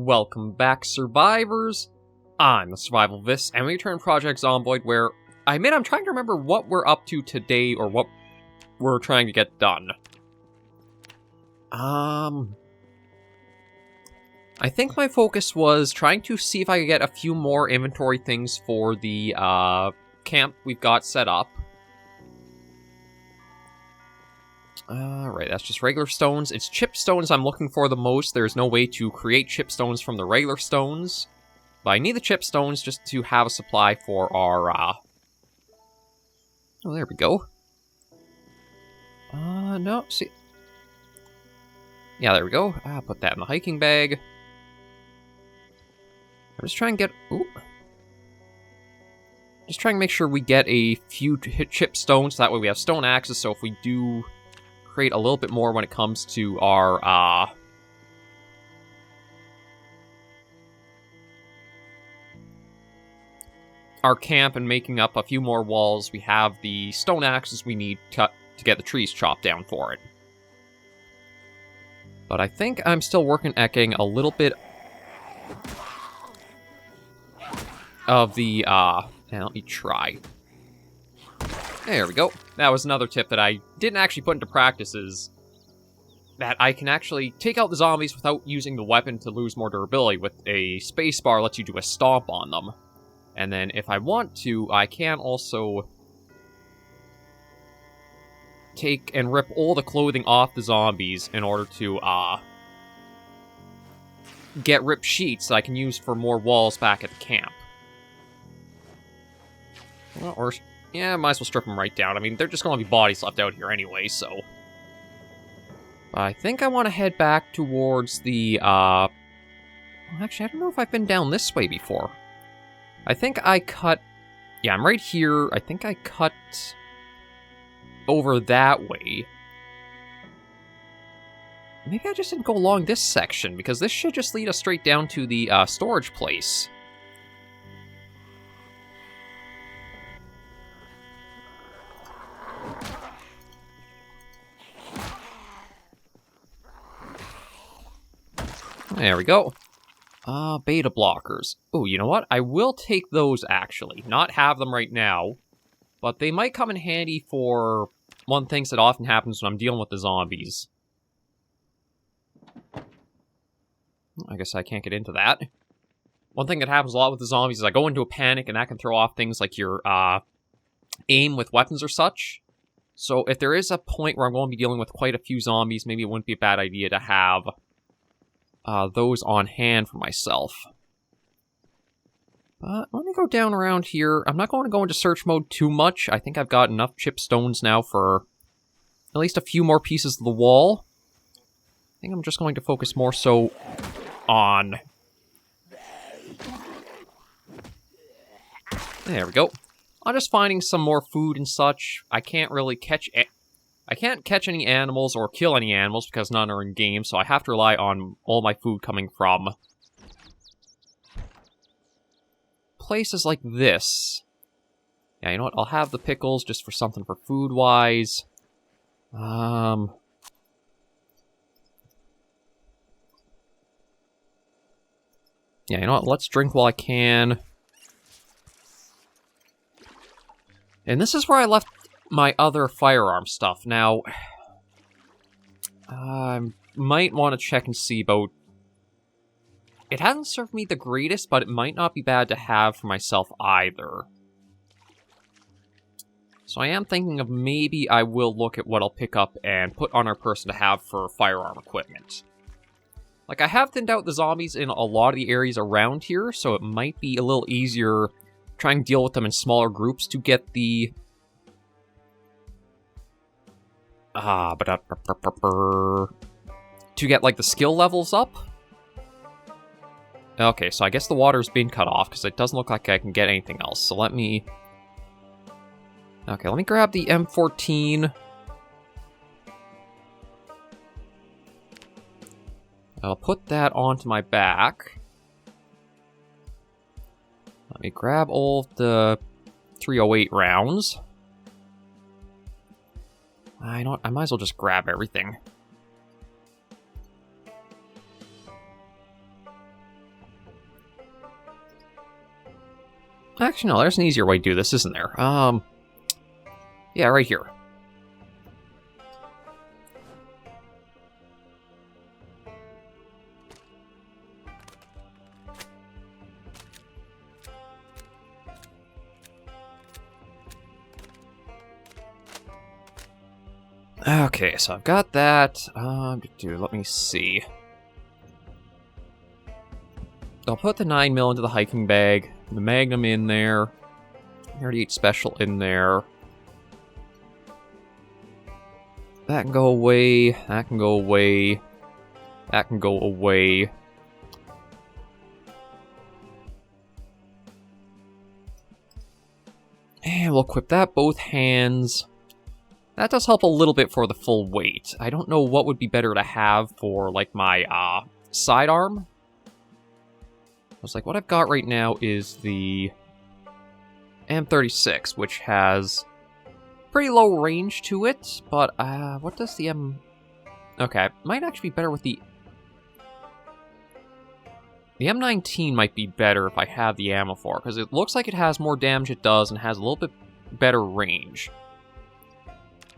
Welcome back, survivors. I'm the Survivalist, and we return Project Zomboid, where I admit I'm trying to remember what we're up to today, or what we're trying to get done. I think my focus was trying to see if I could get a few more inventory things for the camp we've got set up. Right, that's just regular stones. It's chip stones I'm looking for the most. There's no way to create chip stones from the regular stones. But I need the chip stones just to have a supply for our, Oh, there we go. No, see... Yeah, there we go. Put that in the hiking bag. I'm just trying to get... Ooh. Just trying to make sure we get a few chip stones, so that way we have stone axes, so if we do create a little bit more when it comes to our, camp and making up a few more walls, we have the stone axes we need to get the trees chopped down for it. But I think I'm still working at getting a little bit of the, now let me try. There we go. That was another tip that I didn't actually put into practice, is that I can actually take out the zombies without using the weapon to lose more durability. With a spacebar lets you do a stomp on them. And then if I want to, I can also take and rip all the clothing off the zombies in order to get ripped sheets that I can use for more walls back at the camp. Well, or... yeah, might as well strip them right down. I mean, they're just going to be bodies left out here anyway, so... I think I want to head back towards the, Well, actually, I don't know if I've been down this way before. I think I cut... yeah, I'm right here. I think I cut over that way. Maybe I just didn't go along this section, because this should just lead us straight down to the, storage place. There we go. Beta blockers. Oh, you know what? I will take those, actually. Not have them right now. But they might come in handy for one of the things that often happens when I'm dealing with the zombies. I guess I can't get into that. One thing that happens a lot with the zombies is I go into a panic, and that can throw off things like your, aim with weapons or such. So if there is a point where I'm going to be dealing with quite a few zombies, maybe it wouldn't be a bad idea to have... those on hand for myself. But let me go down around here. I'm not going to go into search mode too much. I think I've got enough chip stones now for at least a few more pieces of the wall. I think I'm just going to focus more so on... there we go. I'm just finding some more food and such. I can't really catch... I can't catch any animals or kill any animals because none are in game, so I have to rely on all my food coming from places like this. Yeah, you know what? I'll have the pickles just for something for food-wise. Yeah, you know what? Let's drink while I can. And this is where I left my other firearm stuff. Now, I might want to check and see about... it hasn't served me the greatest, but it might not be bad to have for myself either. So I am thinking of maybe I will look at what I'll pick up and put on our person to have for firearm equipment. Like, I have thinned out the zombies in a lot of the areas around here, so it might be a little easier trying to deal with them in smaller groups to get the... to get, like, the skill levels up. Okay, so I guess the water's been cut off, because it doesn't look like I can get anything else. So let me... okay, let me grab the M14. I'll put that onto my back. Let me grab all of the 308 rounds. I might as well just grab everything. Actually, no, there's an easier way to do this, isn't there? Yeah, right here. Okay, so I've got that. Let me see. I'll put the 9mm into the hiking bag, the Magnum in there, 38 Special in there. That can go away, that can go away, that can go away. And we'll equip that both hands. That does help a little bit for the full weight. I don't know what would be better to have for, like, my, sidearm. I was like, what I've got right now is the M36, which has pretty low range to it, but, what does the Okay, might actually be better with the... The M19 might be better if I have the ammo for, because it looks like it has more damage it does and has a little bit better range.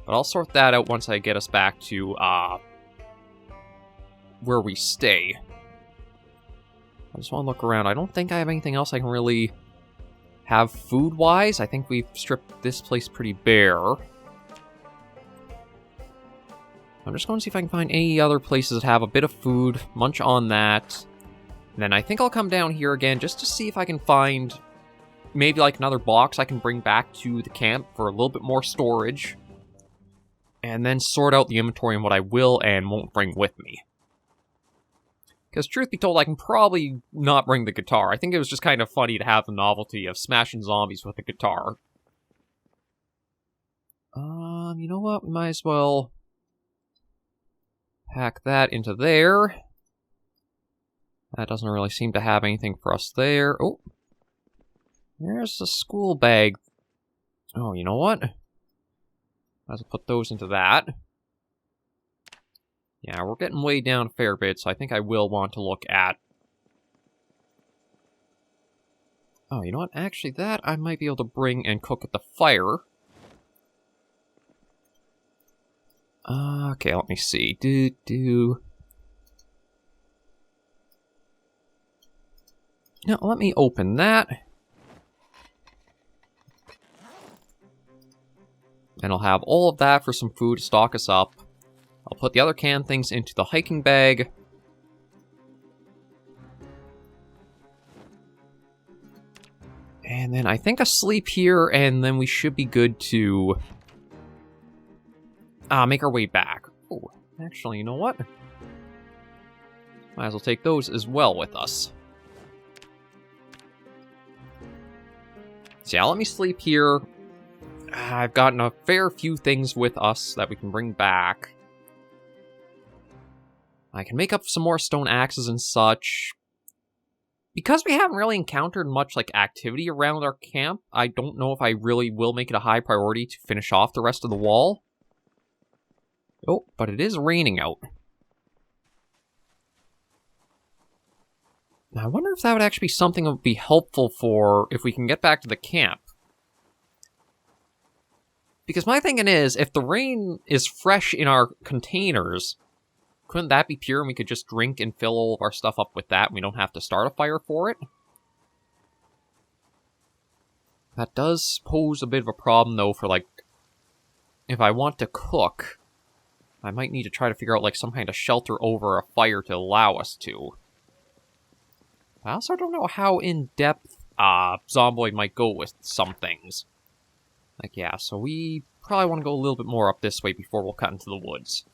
But I'll sort that out once I get us back to, where we stay. I just want to look around. I don't think I have anything else I can really have food-wise. I think we've stripped this place pretty bare. I'm just going to see if I can find any other places that have a bit of food, munch on that. And then I think I'll come down here again just to see if I can find maybe like another box I can bring back to the camp for a little bit more storage. And then sort out the inventory and what I will and won't bring with me. Because truth be told, I can probably not bring the guitar. I think it was just kind of funny to have the novelty of smashing zombies with a guitar. You know what? We might as well pack that into there. That doesn't really seem to have anything for us there. Oh, there's the school bag. Oh, you know what? Might as well put those into that. Yeah, we're getting way down a fair bit, so I think I will want to look at... Oh, you know what? Actually, that I might be able to bring and cook at the fire. Okay, let me see. Now, let me open that. And I'll have all of that for some food to stock us up. I'll put the other canned things into the hiking bag. And then I think a sleep here, and then we should be good to make our way back. Oh, actually, you know what? Might as well take those as well with us. So yeah, let me sleep here. I've gotten a fair few things with us that we can bring back. I can make up some more stone axes and such. Because we haven't really encountered much like activity around our camp, I don't know if I really will make it a high priority to finish off the rest of the wall. Oh, but it is raining out. Now, I wonder if that would actually be something that would be helpful for if we can get back to the camp. Because my thinking is, if the rain is fresh in our containers, couldn't that be pure and we could just drink and fill all of our stuff up with that and we don't have to start a fire for it? That does pose a bit of a problem, though, for, like, if I want to cook, I might need to try to figure out, like, some kind of shelter over a fire to allow us to. I also don't know how in-depth Zomboid might go with some things. Like, yeah, so we probably want to go a little bit more up this way before we'll cut into the woods.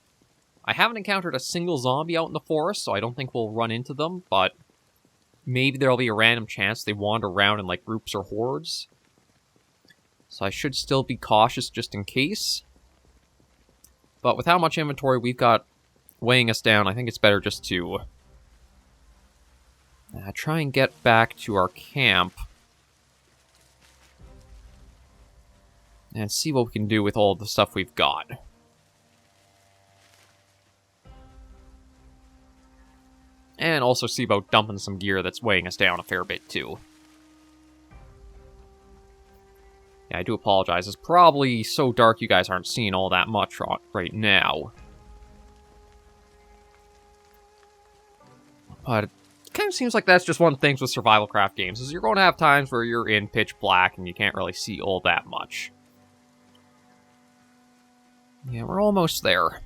I haven't encountered a single zombie out in the forest, so I don't think we'll run into them, but maybe there'll be a random chance they wander around in, like, groups or hordes. So I should still be cautious just in case. But with how much inventory we've got weighing us down, I think it's better just to try and get back to our camp. And see what we can do with all the stuff we've got. And also see about dumping some gear that's weighing us down a fair bit, too. Yeah, I do apologize. It's probably so dark you guys aren't seeing all that much right now. But it kind of seems like that's just one of the things with survival craft games, is you're going to have times where you're in pitch black and you can't really see all that much. Yeah, we're almost there.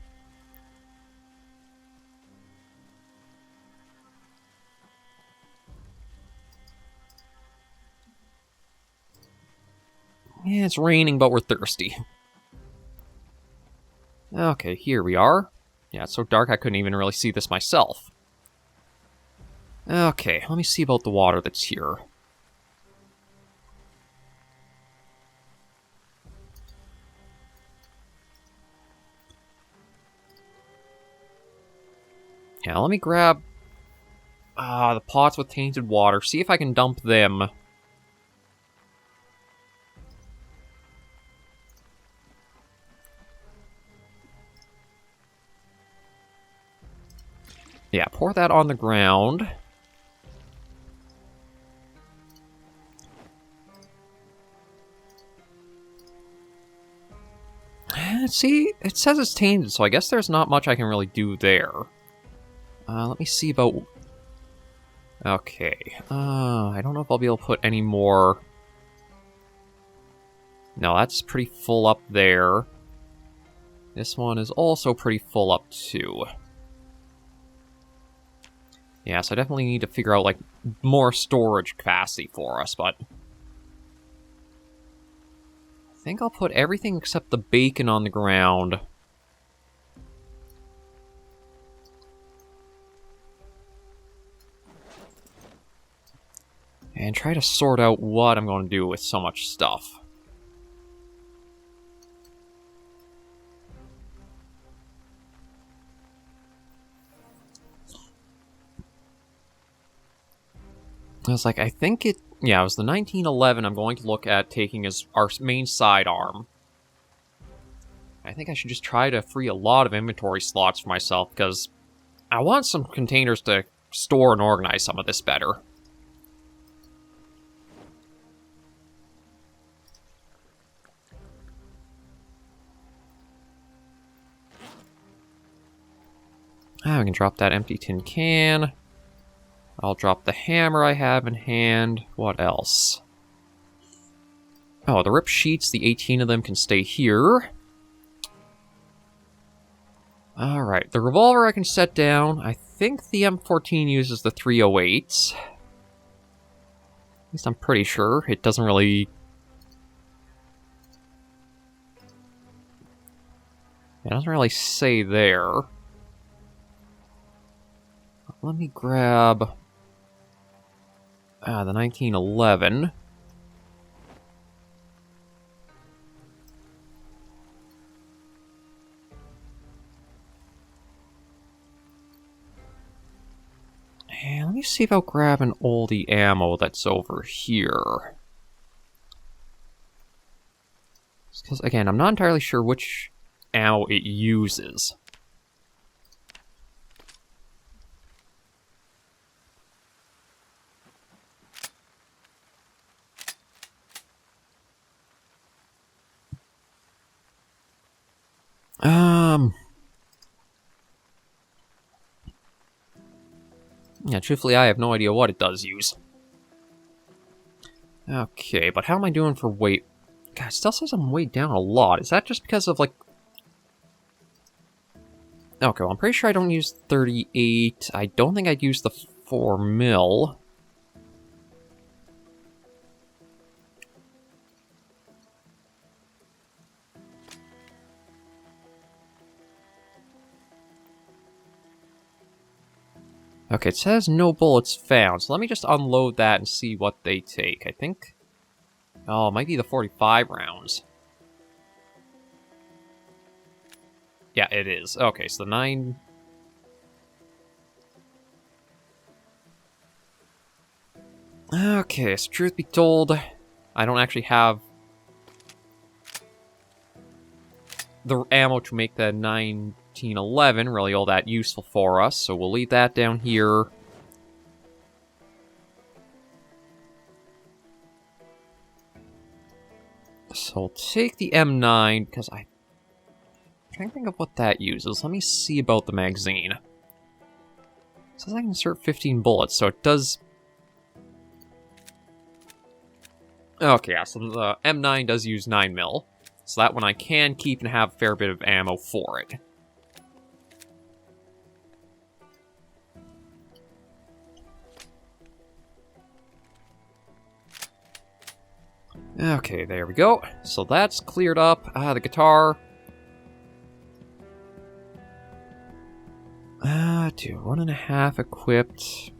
Yeah, it's raining, but we're thirsty. Okay, here we are. Yeah, it's so dark I couldn't even really see this myself. Okay, let me see about the water that's here. Yeah, let me grab the pots with tainted water, see if I can dump them. Yeah, pour that on the ground. See, it says it's tainted, so I guess there's not much I can really do there. Let me see about... Okay, I don't know if I'll be able to put any more... No, that's pretty full up there. This one is also pretty full up, too. Yeah, so I definitely need to figure out, like, more storage capacity for us, but... I think I'll put everything except the bacon on the ground. And try to sort out what I'm going to do with so much stuff. I was like, I think it... Yeah, it was the 1911 I'm going to look at taking as our main sidearm. I think I should just try to free a lot of inventory slots for myself, because I want some containers to store and organize some of this better. We can drop that empty tin can. I'll drop the hammer I have in hand. What else? Oh, the ripped sheets, the 18 of them can stay here. Alright, the revolver I can set down. I think the M14 uses the 308. At least I'm pretty sure. It doesn't really... It doesn't really say there. Let me grab... the 1911. And let me see about grabbing all the ammo that's over here. Because, again, I'm not entirely sure which ammo it uses. Yeah, truthfully, I have no idea what it does use. Okay, but how am I doing for weight? God, it still says I'm weighed down a lot. Is that just because of, like... Okay, well, I'm pretty sure I don't use 38. I don't think I'd use the 4 mil. Okay, it says no bullets found, so let me just unload that and see what they take. I think... Oh, it might be the 45 rounds. Yeah, it is. Okay, so the 9... Okay, so truth be told, I don't actually have the ammo to make the 1911 really all that useful for us, so we'll leave that down here. So I'll take the M9, because I'm trying to think of what that uses. Let me see about the magazine. It says I can insert 15 bullets, so it does... Okay, yeah, so the M9 does use 9mm. So that one I can keep and have a fair bit of ammo for it. Okay, there we go. So that's cleared up. The guitar. Dude, 1.5 equipped.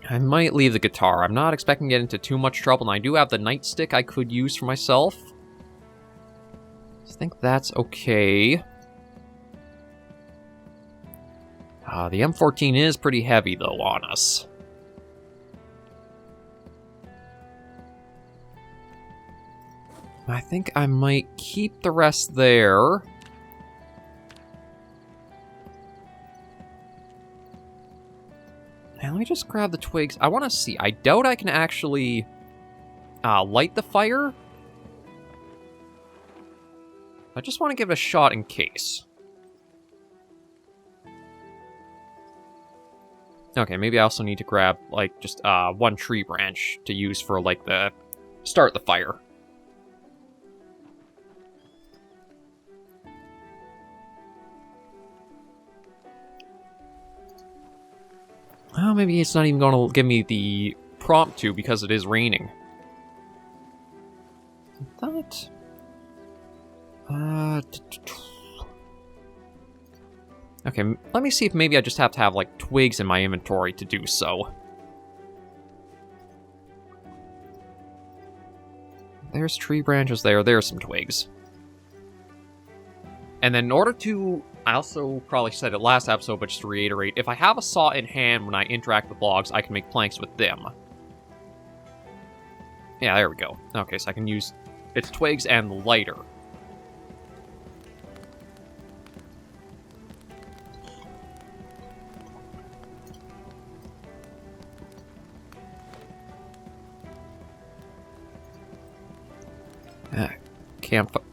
I might leave the guitar. I'm not expecting to get into too much trouble, and I do have the nightstick I could use for myself. I think that's okay. The M14 is pretty heavy, though, on us. I think I might keep the rest there. And let me just grab the twigs. I want to see. I doubt I can actually light the fire. I just want to give it a shot in case. Okay, maybe I also need to grab, like, just one tree branch to use for, like, the start the fire. Well, maybe it's not even going to give me the prompt to because it is raining. That... Okay, let me see if maybe I just have to have, like, twigs in my inventory to do so. There's tree branches there. There's some twigs. And then in order to... I also probably said it last episode, but just to reiterate, if I have a saw in hand when I interact with logs, I can make planks with them. Yeah, there we go. Okay, so I can use its twigs and the lighter.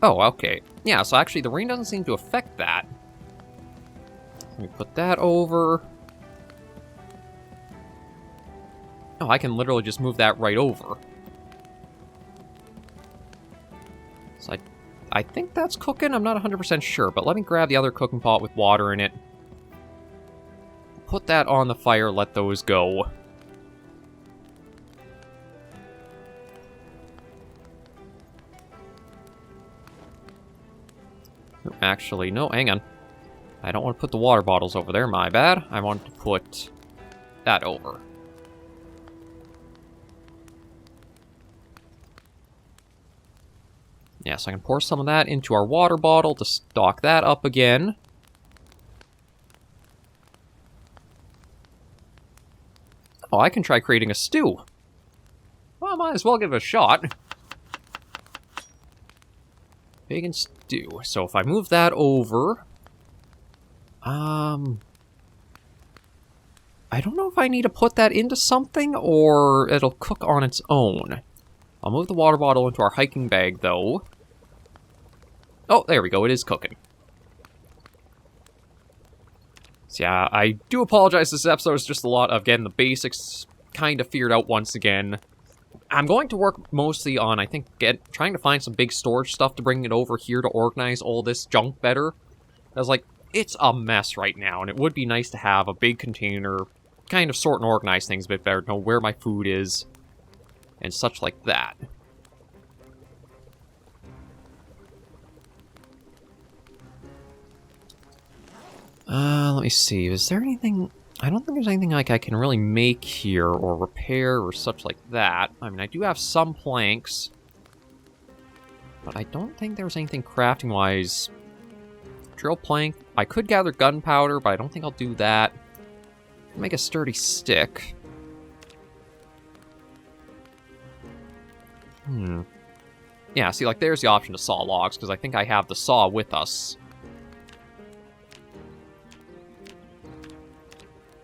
Oh, okay. Yeah, so actually the rain doesn't seem to affect that. Let me put that over. Oh, I can literally just move that right over. So I think that's cooking. I'm not 100% sure, but let me grab the other cooking pot with water in it. Put that on the fire, let those go. Actually, no, hang on. I don't want to put the water bottles over there, my bad. I want to put that over. Yeah, so I can pour some of that into our water bottle to stock that up again. Oh, I can try creating a stew. Well, I might as well give it a shot. Bacon stew. So if I move that over... I don't know if I need to put that into something or it'll cook on its own. I'll move the water bottle into our hiking bag, though. Oh, there we go. It is cooking. So yeah, I do apologize. This episode is just a lot of getting the basics kind of figured out once again. I'm going to work mostly on, I think, trying to find some big storage stuff to bring it over here to organize all this junk better. I was like, it's a mess right now, and it would be nice to have a big container, kind of sort and organize things a bit better, know where my food is, and such like that. Let me see, is there anything... I don't think there's anything like I can really make here, or repair, or such like that. I mean, I do have some planks, but I don't think there's anything crafting-wise... Drill plank. I could gather gunpowder, but I don't think I'll do that. Make a sturdy stick. Yeah, see, like, there's the option to saw logs, because I think I have the saw with us.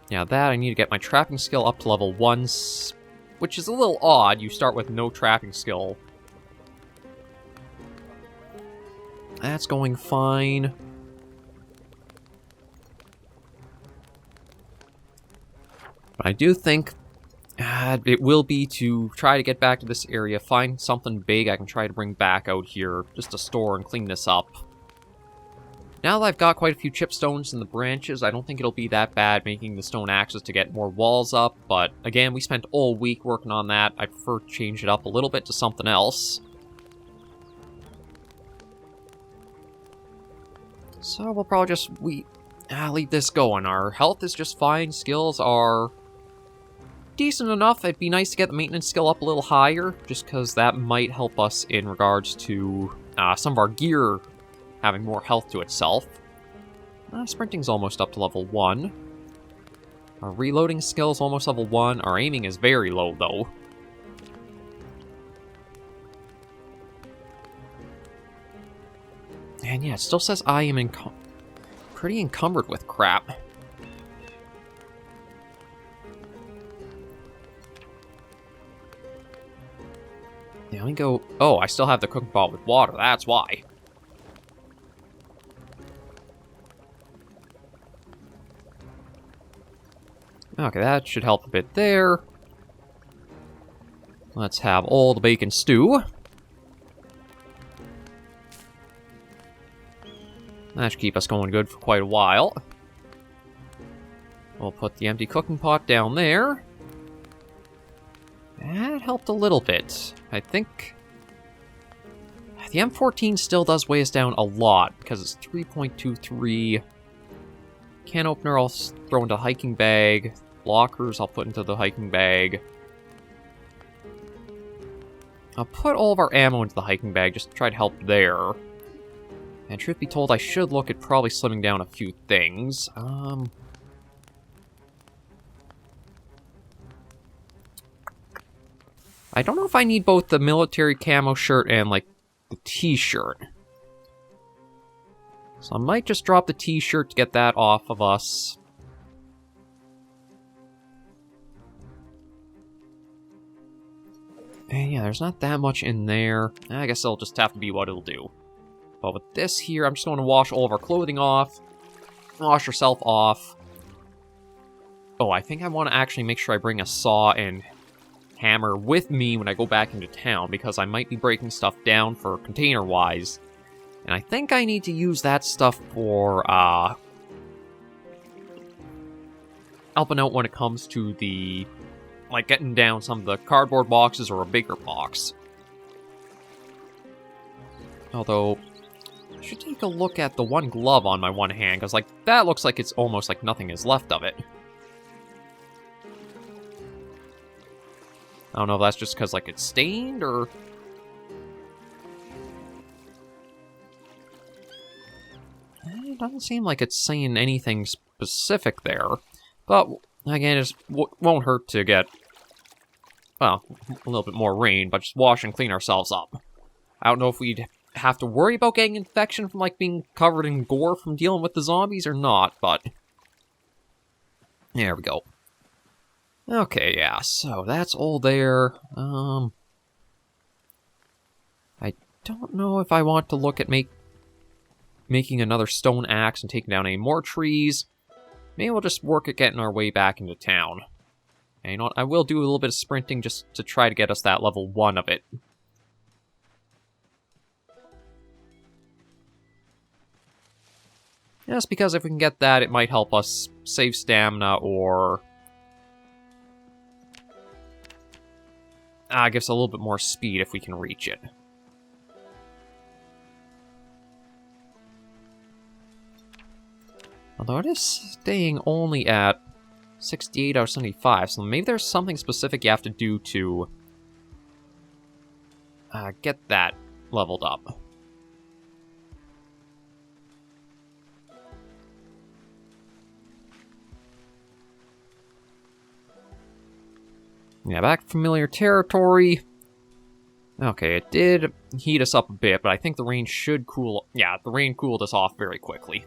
Yeah, that, I need to get my trapping skill up to level 1. which is a little odd. You start with no trapping skill. That's going fine. But I do think it will be to try to get back to this area, find something big I can try to bring back out here, just to store and clean this up. Now that I've got quite a few chipstones in the branches, I don't think it'll be that bad making the stone axes to get more walls up, but again, we spent all week working on that. I prefer to change it up a little bit to something else. So we'll probably just leave this going. Our health is just fine, skills are decent enough. It'd be nice to get the maintenance skill up a little higher, just because that might help us in regards to some of our gear having more health to itself. Sprinting's almost up to level 1. Our reloading skill is almost level 1. Our aiming is very low, though. And yeah, it still says I am pretty encumbered with crap. Yeah, let me go... Oh, I still have the cooking pot with water. That's why. Okay, that should help a bit there. Let's have all the bacon stew. That should keep us going good for quite a while. We'll put the empty cooking pot down there. That helped a little bit. I think the M14 still does weigh us down a lot, because it's 3.23. Can opener I'll throw into hiking bag. Blockers I'll put into the hiking bag. I'll put all of our ammo into the hiking bag just to try to help there. And truth be told, I should look at probably slimming down a few things. I don't know if I need both the military camo shirt and, like, the t-shirt. So I might just drop the t-shirt to get that off of us. And yeah, there's not that much in there. I guess it'll just have to be what it'll do. But with this here, I'm just going to wash all of our clothing off. Wash yourself off. Oh, I think I want to actually make sure I bring a saw and hammer with me when I go back into town, because I might be breaking stuff down for container-wise. And I think I need to use that stuff for, helping out when it comes to the, like, getting down some of the cardboard boxes or a bigger box. Although, I should take a look at the one glove on my one hand, because, like, that looks like it's almost like nothing is left of it. I don't know if that's just because, like, it's stained, or... It doesn't seem like it's saying anything specific there. But, again, it just won't hurt to get, well, a little bit more rain, but just wash and clean ourselves up. I don't know if we'd have to worry about getting infection from, like, being covered in gore from dealing with the zombies or not, but... There we go. Okay, yeah, so that's all there. I don't know if I want to look at making another stone axe and taking down any more trees. Maybe we'll just work at getting our way back into town. And you know what, I will do a little bit of sprinting just to try to get us that level 1 of it. Just because if we can get that, it might help us save stamina or... give us a little bit more speed if we can reach it. Although it is staying only at 68 out of 75, so maybe there's something specific you have to do to get that leveled up. Yeah, back to familiar territory. Okay, it did heat us up a bit, but I think the rain should cool... Yeah, the rain cooled us off very quickly.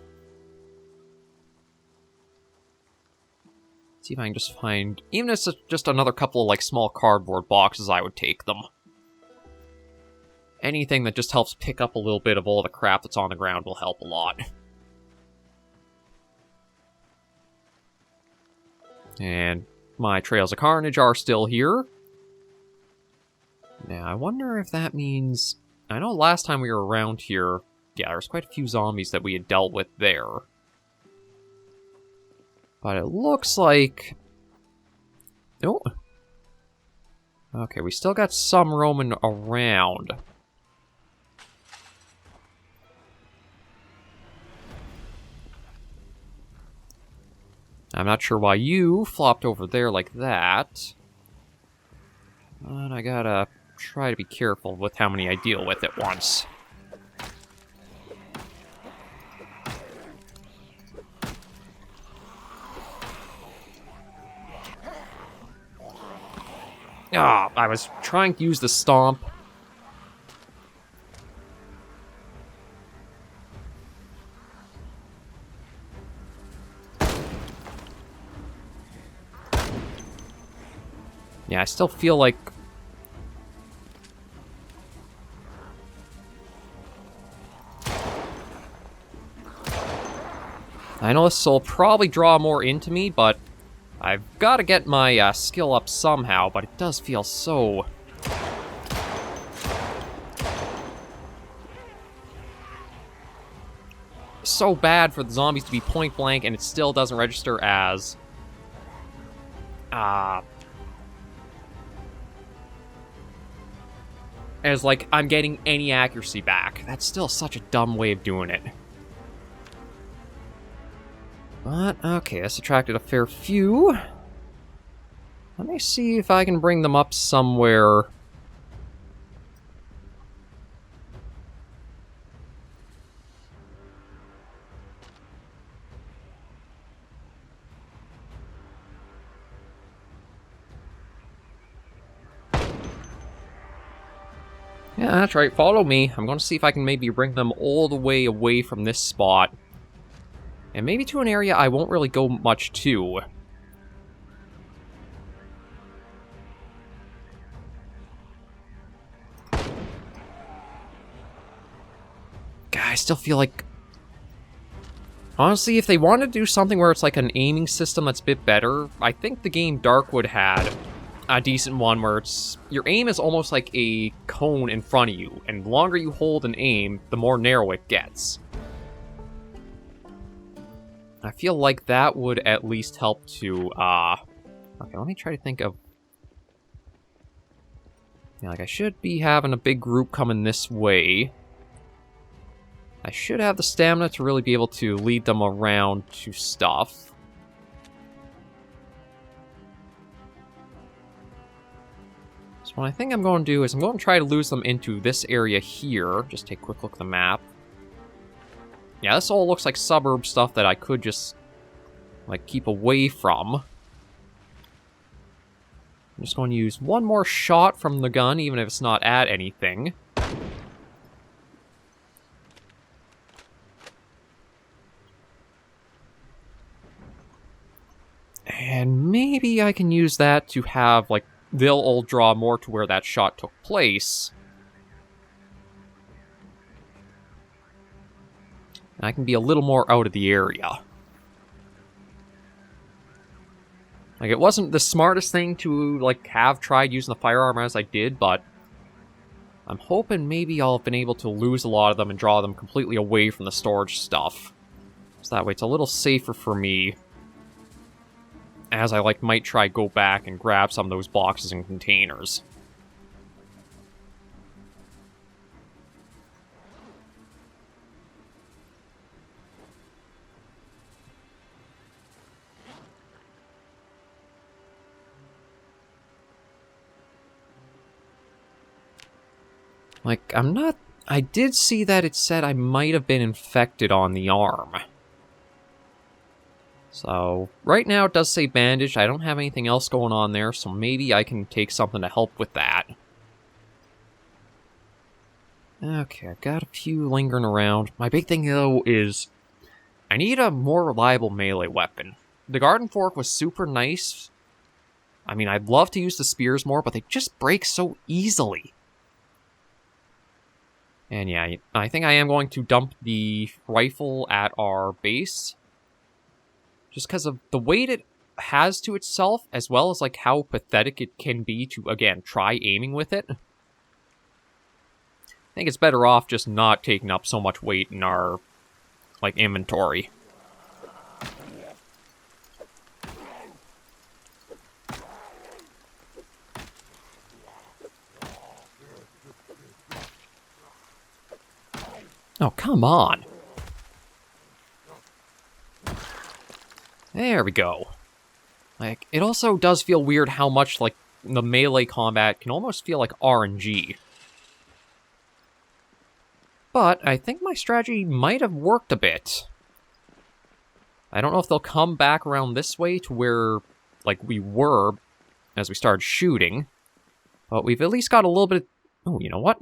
See if I can just find... Even if it's just another couple of, like, small cardboard boxes, I would take them. Anything that just helps pick up a little bit of all the crap that's on the ground will help a lot. And my Trails of Carnage are still here. Now, I wonder if that means... I know last time we were around here, yeah, there was quite a few zombies that we had dealt with there. But it looks like... Oh. Okay, we still got some roaming around. I'm not sure why you flopped over there like that. But I gotta try to be careful with how many I deal with at once. Ah, I was trying to use the stomp. Yeah, I still feel like... I know this will probably draw more into me, but I've got to get my skill up somehow, but it does feel so... so bad for the zombies to be point blank, and it still doesn't register as... as, like, I'm getting any accuracy back. That's still such a dumb way of doing it. But, okay, this attracted a fair few. Let me see if I can bring them up somewhere. Yeah, that's right, follow me. I'm going to see if I can maybe bring them all the way away from this spot. And maybe to an area I won't really go much to. God, I still feel like... Honestly, if they want to do something where it's like an aiming system that's a bit better, I think the game Darkwood had a decent one where it's... Your aim is almost like a cone in front of you, and the longer you hold and aim, the more narrow it gets. I feel like that would at least help to, okay, let me try to think of... Yeah, like, I should be having a big group coming this way. I should have the stamina to really be able to lead them around to stuff. So what I think I'm going to do is I'm going to try to lose them into this area here. Just take a quick look at the map. Yeah, this all looks like suburb stuff that I could just, like, keep away from. I'm just going to use one more shot from the gun, even if it's not at anything. And maybe I can use that to have, like, they'll all draw more to where that shot took place. And I can be a little more out of the area. Like, it wasn't the smartest thing to, like, have tried using the firearm as I did, but I'm hoping maybe I'll have been able to lose a lot of them and draw them completely away from the storage stuff. So that way it's a little safer for me. As I, like, might try go back and grab some of those boxes and containers. Like, I'm not... I did see that it said I might have been infected on the arm. So, right now it does say bandaged. I don't have anything else going on there, so maybe I can take something to help with that. Okay, I've got a few lingering around. My big thing, though, is I need a more reliable melee weapon. the garden fork was super nice. I mean, I'd love to use the spears more, but they just break so easily. And yeah, I think I am going to dump the rifle at our base. Just because of the weight it has to itself, as well as like how pathetic it can be to, again, try aiming with it. I think it's better off just not taking up so much weight in our, like, inventory. Oh, come on. There we go. Like, it also does feel weird how much, like, the melee combat can almost feel like RNG. But I think my strategy might have worked a bit. I don't know if they'll come back around this way to where, like, we were as we started shooting. But we've at least got a little bit of... Oh, you know what?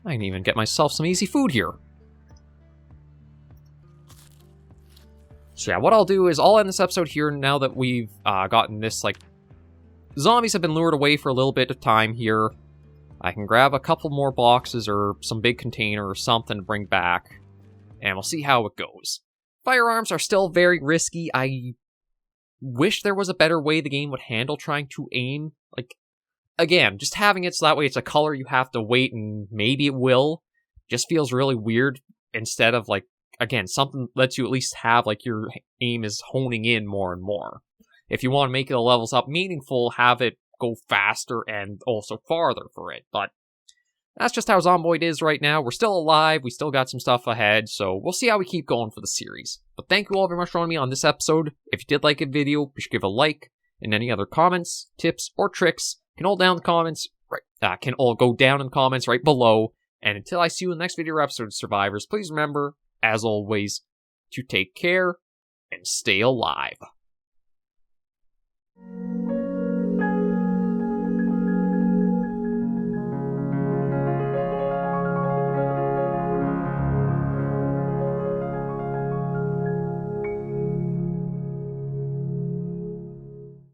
I can even get myself some easy food here. So yeah, what I'll do is I'll end this episode here now that we've gotten this, like... Zombies have been lured away for a little bit of time here. I can grab a couple more boxes or some big container or something to bring back. And we'll see how it goes. Firearms are still very risky. I wish there was a better way the game would handle trying to aim. Like, again, just having it so that way it's a color you have to wait and maybe it will. Just feels really weird instead of, like, again, something lets you at least have, like, your aim is honing in more and more. If you want to make the levels up meaningful, have it go faster and also farther for it. But that's just how Zomboid is right now. We're still alive. We still got some stuff ahead. So we'll see how we keep going for the series. But thank you all very much for joining me on this episode. If you did like the video, be sure to give a like. And any other comments, tips, or tricks can all down in the comments. Can all go down in the comments right below. And until I see you in the next video or episode of Survivors, please remember, as always, to take care and stay alive.